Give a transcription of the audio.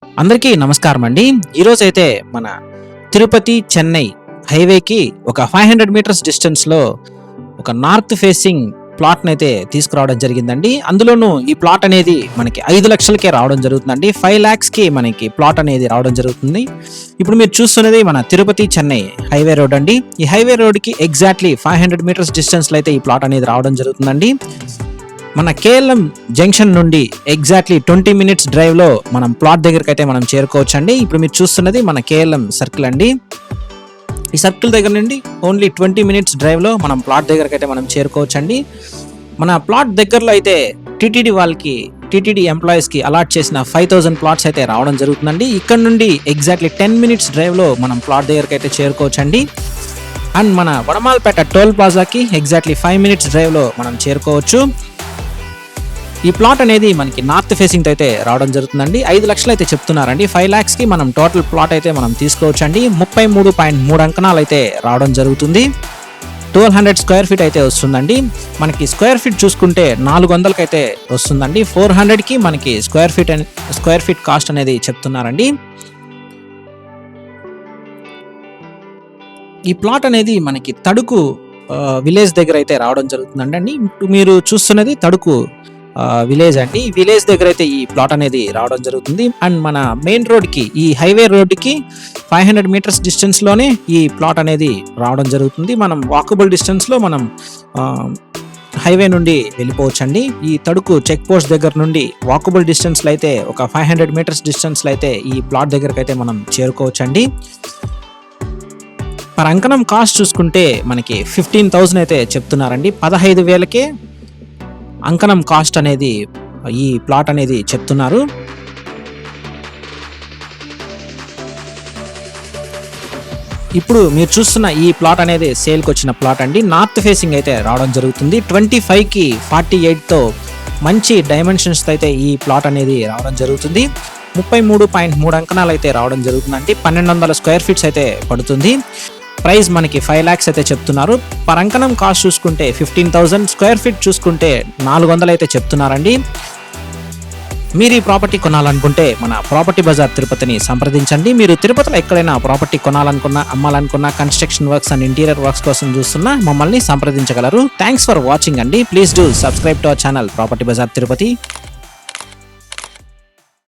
అందరికీ నమస్కారం అండి. ఈరోజైతే మన తిరుపతి చెన్నై హైవేకి ఒక 500 మీటర్స్ డిస్టెన్స్‌లో ఒక నార్త్ ఫేసింగ్ ప్లాట్‌నైతే తీసుకురావడం జరిగిందండి. అందులోనూ ఈ ప్లాట్ అనేది మనకి 5,00,000కే రావడం జరుగుతుందండి. 5,00,000కి మనకి ప్లాట్ అనేది రావడం జరుగుతుంది. ఇప్పుడు మీరు చూస్తున్నది మన తిరుపతి చెన్నై హైవే రోడ్ అండి. ఈ హైవే రోడ్‌కి ఎగ్జాక్ట్‌లీ 500 మీటర్స్ డిస్టెన్స్‌లో అయితే ఈ ప్లాట్ అనేది రావడం జరుగుతుందండి. మన కేఎల్ఎం జంక్షన్ నుండి ఎగ్జాక్ట్లీ 20 మినిట్స్ డ్రైవ్లో మనం ప్లాట్ దగ్గరికి అయితే మనం చేరుకోవచ్చు అండి. ఇప్పుడు మీరు చూస్తున్నది మన కేఎల్ఎం సర్కిల్ అండి. ఈ సర్కిల్ దగ్గర నుండి ఓన్లీ 20 మినిట్స్ డ్రైవ్లో మనం ప్లాట్ దగ్గరికి అయితే మనం చేరుకోవచ్చు అండి. మన ప్లాట్ దగ్గరలో అయితే టీటీడీ ఎంప్లాయీస్కి అలాట్ చేసిన 5,000 ప్లాట్స్ అయితే రావడం జరుగుతుందండి. ఇక్కడ నుండి ఎగ్జాక్ట్లీ 10 మినిట్స్ డ్రైవ్లో మనం ప్లాట్ దగ్గరికి అయితే చేరుకోవచ్చు అండి. అండ్ మన వడమాలపేట టోల్ ప్లాజాకి ఎగ్జాక్ట్లీ 5 మినిట్స్ డ్రైవ్లో మనం చేరుకోవచ్చు. ఈ ప్లాట్ అనేది మనకి నార్త్ ఫేసింగ్ అయితే రావడం జరుగుతుందండి. 5,00,000 అయితే చెప్తున్నారండి. 5,00,000కి మనం టోటల్ ప్లాట్ అయితే మనం తీసుకోవచ్చు అండి. 33.3 అంకణాలు అయితే రావడం జరుగుతుంది. 1200 స్క్వేర్ ఫీట్ అయితే వస్తుందండి. మనకి స్క్వేర్ ఫీట్ చూసుకుంటే 400కి అయితే వస్తుందండి. 400కి మనకి స్క్వేర్ ఫీట్ కాస్ట్ అనేది చెప్తున్నారండి. ఈ ప్లాట్ అనేది మనకి తడుకు విలేజ్ దగ్గర అయితే రావడం జరుగుతుందండి. మీరు చూస్తున్నది తడుకు విలేజ్ అండి. విలేజ్ దగ్గర అయితే ఈ ప్లాట్ అనేది రావడం జరుగుతుంది. అండ్ మన మెయిన్ రోడ్కి ఈ హైవే రోడ్కి 500 మీటర్స్ డిస్టెన్స్లోనే ఈ ప్లాట్ అనేది రావడం జరుగుతుంది. మనం వాకబుల్ డిస్టెన్స్లో మనం హైవే నుండి వెళ్ళిపోవచ్చు అండి. ఈ తడుకు చెక్ పోస్ట్ దగ్గర నుండి వాకబుల్ డిస్టెన్స్లో అయితే ఒక 500 మీటర్స్ డిస్టెన్స్లో అయితే ఈ ప్లాట్ దగ్గరకు అయితే మనం చేరుకోవచ్చు అండి. పర్ అంకణం కాస్ట్ చూసుకుంటే మనకి 15,000 అయితే చెప్తున్నారండి. 15,000కే అంకణం కాస్ట్ అనేది ఈ ప్లాట్ అనేది చెప్తున్నారు. ఇప్పుడు మీరు చూస్తున్న ఈ ప్లాట్ అనేది సేల్కి వచ్చిన ప్లాట్ అండి. నార్త్ ఫేసింగ్ అయితే రావడం జరుగుతుంది. 25కి 48తో మంచి డైమెన్షన్స్తో అయితే ఈ ప్లాట్ అనేది రావడం జరుగుతుంది. 33.3 అంకణాలు అయితే రావడం జరుగుతుందండి. 1,200 స్క్వేర్ ఫీట్స్ అయితే పడుతుంది. ప్రైస్ మనకి 5,00,000 అయితే చెప్తున్నారు. పర్ అంకణం కాస్ట్ చూసుకుంటే 15,000, స్క్వేర్ ఫీట్ చూసుకుంటే 400 అయితే చెప్తున్నారండి. మీరు ఈ ప్రాపర్టీ కొనాలనుకుంటే మన ప్రాపర్టీ బజార్ తిరుపతిని సంప్రదించండి. మీరు తిరుపతిలో ఎక్కడైనా ప్రాపర్టీ కొనాలనుకున్నా, అమ్మాలనుకున్నా, construction works and interior works కోసం చూస్తున్నా మమ్మల్ని సంప్రదించగలరు. థ్యాంక్స్ ఫర్ వాచింగ్ అండి. Please do subscribe to our channel property bazaar Tirupati.